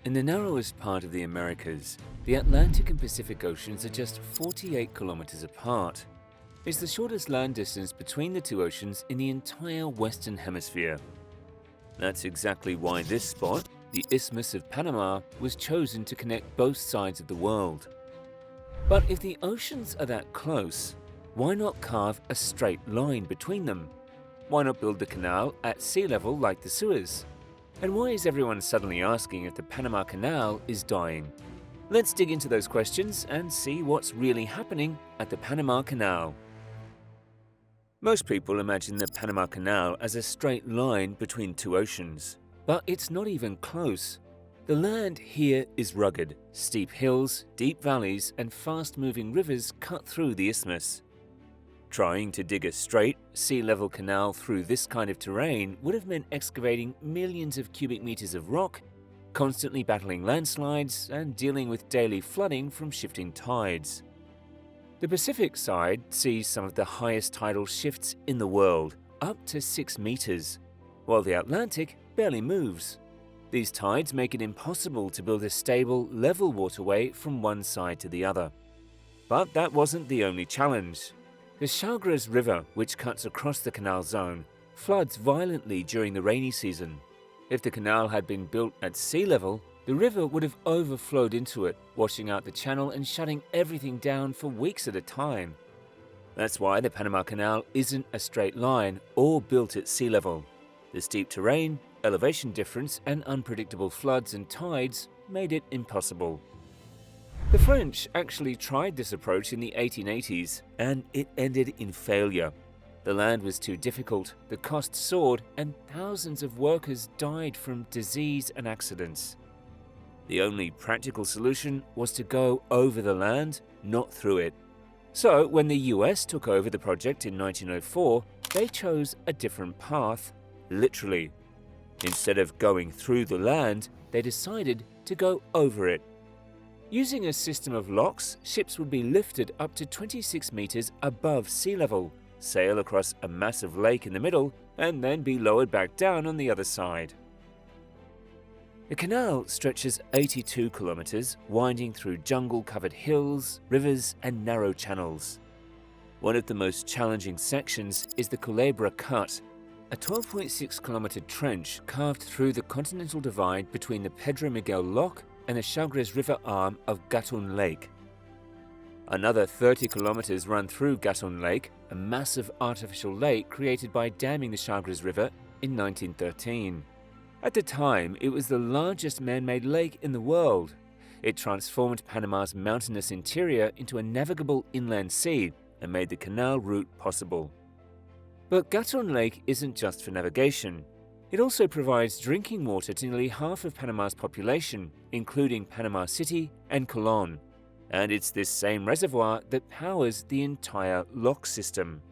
In the narrowest part of the Americas, the Atlantic and Pacific Oceans are just 48 kilometers apart. It's the shortest land distance between the two oceans in the entire Western Hemisphere. That's exactly why this spot, the Isthmus of Panama, was chosen to connect both sides of the world. But if the oceans are that close, why not carve a straight line between them? Why not build the canal at sea level like the Suez? And why is everyone suddenly asking if the Panama Canal is dying? Let's dig into those questions and see what's really happening at the Panama Canal. Most people imagine the Panama Canal as a straight line between two oceans, but it's not even close. The land here is rugged. Steep hills, deep valleys, and fast-moving rivers cut through the isthmus. Trying to dig a straight, sea-level canal through this kind of terrain would have meant excavating millions of cubic meters of rock, constantly battling landslides, and dealing with daily flooding from shifting tides. The Pacific side sees some of the highest tidal shifts in the world, up to 6 meters, while the Atlantic barely moves. These tides make it impossible to build a stable, level waterway from one side to the other. But that wasn't the only challenge. The Chagres River, which cuts across the canal zone, floods violently during the rainy season. If the canal had been built at sea level, the river would have overflowed into it, washing out the channel and shutting everything down for weeks at a time. That's why the Panama Canal isn't a straight line or built at sea level. The steep terrain, elevation difference, and unpredictable floods and tides made it impossible. The French actually tried this approach in the 1880s, and it ended in failure. The land was too difficult, the cost soared, and thousands of workers died from disease and accidents. The only practical solution was to go over the land, not through it. So when the US took over the project in 1904, they chose a different path, literally. Instead of going through the land, they decided to go over it. Using a system of locks, ships would be lifted up to 26 meters above sea level, sail across a massive lake in the middle, and then be lowered back down on the other side. The canal stretches 82 kilometers, winding through jungle-covered hills, rivers, and narrow channels. One of the most challenging sections is the Culebra Cut, a 12.6-kilometer trench carved through the continental divide between the Pedro Miguel Lock and the Chagres River arm of Gatun Lake. Another 30 kilometers run through Gatun Lake, a massive artificial lake created by damming the Chagres River in 1913. At the time, it was the largest man-made lake in the world. It transformed Panama's mountainous interior into a navigable inland sea and made the canal route possible. But Gatun Lake isn't just for navigation. It also provides drinking water to nearly half of Panama's population, including Panama City and Colón. And it's this same reservoir that powers the entire lock system.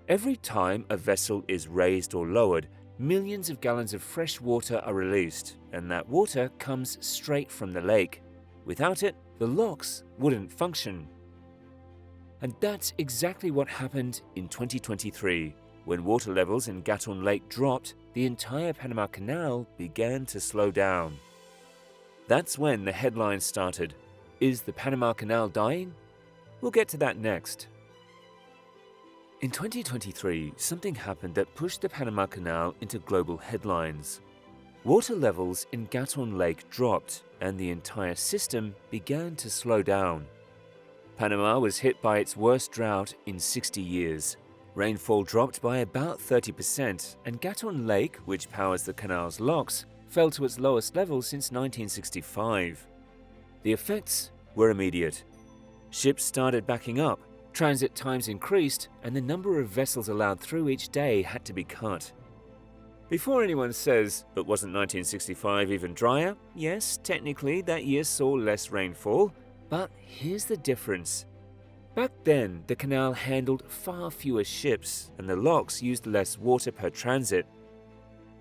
Every time a vessel is raised or lowered, millions of gallons of fresh water are released, and that water comes straight from the lake. Without it, the locks wouldn't function. And that's exactly what happened in 2023. When water levels in Gatun Lake dropped, the entire Panama Canal began to slow down. That's when the headlines started. Is the Panama Canal dying? We'll get to that next. In 2023, something happened that pushed the Panama Canal into global headlines. Water levels in Gatun Lake dropped, and the entire system began to slow down. Panama was hit by its worst drought in 60 years. Rainfall dropped by about 30%, and Gatun Lake, which powers the canal's locks, fell to its lowest level since 1965. The effects were immediate. Ships started backing up, transit times increased, and the number of vessels allowed through each day had to be cut. Before anyone says, but wasn't 1965 even drier? Yes, technically that year saw less rainfall, but here's the difference. Back then, the canal handled far fewer ships, and the locks used less water per transit.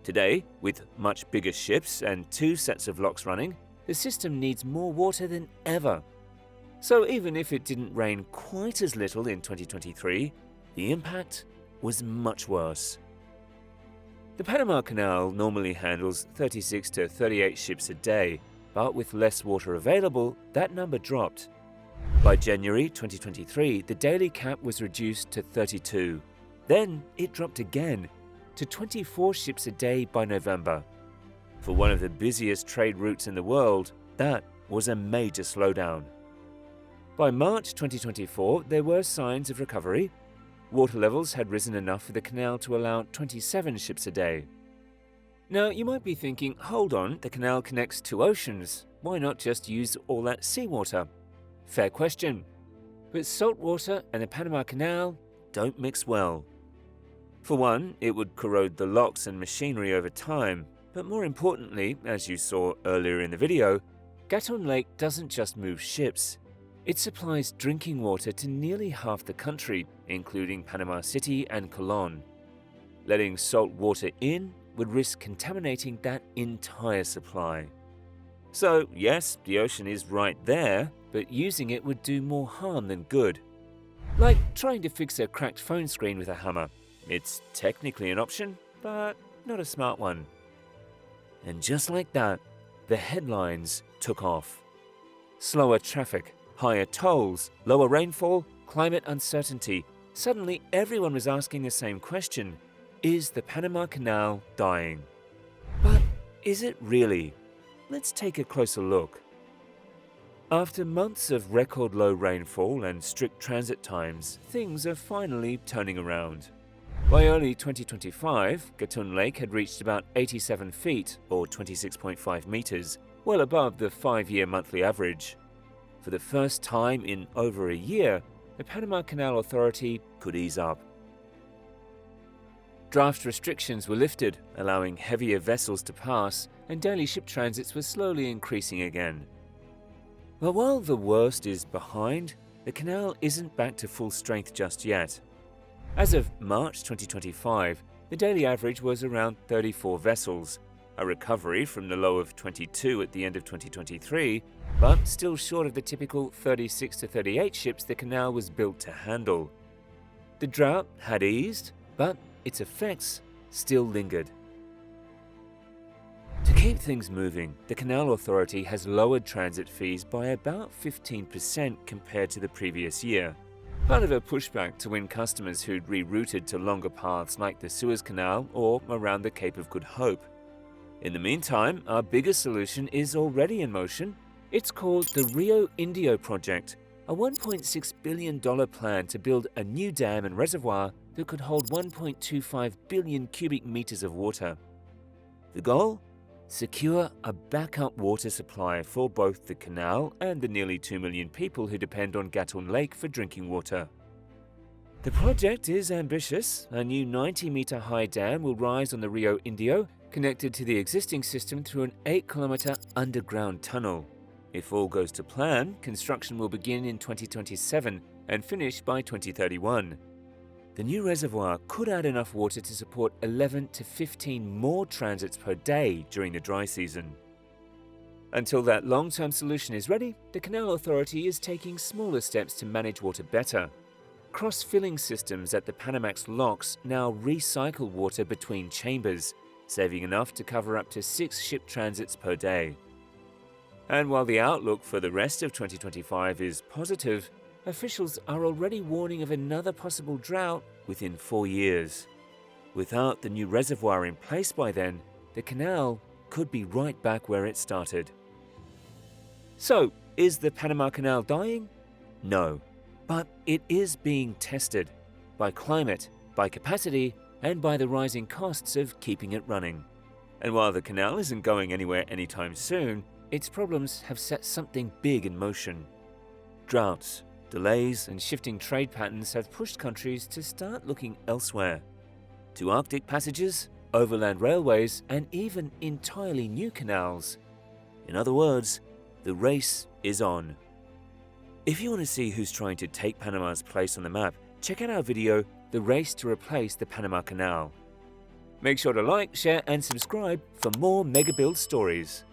Today, with much bigger ships and 2 sets of locks running, the system needs more water than ever. So even if it didn't rain quite as little in 2023, the impact was much worse. The Panama Canal normally handles 36 to 38 ships a day, but with less water available, that number dropped. By January 2023, the daily cap was reduced to 32. Then it dropped again to 24 ships a day by November. For one of the busiest trade routes in the world, that was a major slowdown. By March 2024, there were signs of recovery. Water levels had risen enough for the canal to allow 27 ships a day. Now, you might be thinking, hold on, the canal connects two oceans. Why not just use all that seawater? Fair question. But salt water and the Panama Canal don't mix well. For one, it would corrode the locks and machinery over time. But more importantly, as you saw earlier in the video, Gatun Lake doesn't just move ships. It supplies drinking water to nearly half the country, including Panama City and Colón. Letting salt water in would risk contaminating that entire supply. So yes, the ocean is right there, but using it would do more harm than good. Like trying to fix a cracked phone screen with a hammer. It's technically an option, but not a smart one. And just like that, the headlines took off. Slower traffic, higher tolls, lower rainfall, climate uncertainty. Suddenly everyone was asking the same question. Is the Panama Canal dying? But is it really? Let's take a closer look. After months of record low rainfall and strict transit times, things are finally turning around. By early 2025, Gatun Lake had reached about 87 feet, or 26.5 meters, well above the 5-year monthly average. For the first time in over a year, the Panama Canal Authority could ease up. Draft restrictions were lifted, allowing heavier vessels to pass, and daily ship transits were slowly increasing again. But while the worst is behind, the canal isn't back to full strength just yet. As of March 2025, the daily average was around 34 vessels, a recovery from the low of 22 at the end of 2023, but still short of the typical 36 to 38 ships the canal was built to handle. The drought had eased, but its effects still lingered. To keep things moving, the Canal Authority has lowered transit fees by about 15% compared to the previous year, part of a pushback to win customers who'd rerouted to longer paths like the Suez Canal or around the Cape of Good Hope. In the meantime, our biggest solution is already in motion. It's called the Rio Indio Project, a $1.6 billion plan to build a new dam and reservoir that could hold 1.25 billion cubic meters of water. The goal? Secure a backup water supply for both the canal and the nearly 2 million people who depend on Gatun Lake for drinking water. The project is ambitious. A new 90-meter high dam will rise on the Rio Indio, connected to the existing system through an 8-kilometer underground tunnel. If all goes to plan, construction will begin in 2027 and finish by 2031. The new reservoir could add enough water to support 11 to 15 more transits per day during the dry season. Until that long-term solution is ready, the Canal Authority is taking smaller steps to manage water better. Cross-filling systems at the Panamax locks now recycle water between chambers, saving enough to cover up to 6 ship transits per day. And while the outlook for the rest of 2025 is positive, officials are already warning of another possible drought within 4 years. Without the new reservoir in place by then, the canal could be right back where it started. So, is the Panama Canal dying? No, but it is being tested by climate, by capacity, and by the rising costs of keeping it running. And while the canal isn't going anywhere anytime soon, its problems have set something big in motion. Droughts, delays, and shifting trade patterns have pushed countries to start looking elsewhere. To Arctic passages, overland railways, and even entirely new canals. In other words, the race is on. If you want to see who's trying to take Panama's place on the map, check out our video, The Race to Replace the Panama Canal. Make sure to like, share, and subscribe for more Mega Build stories.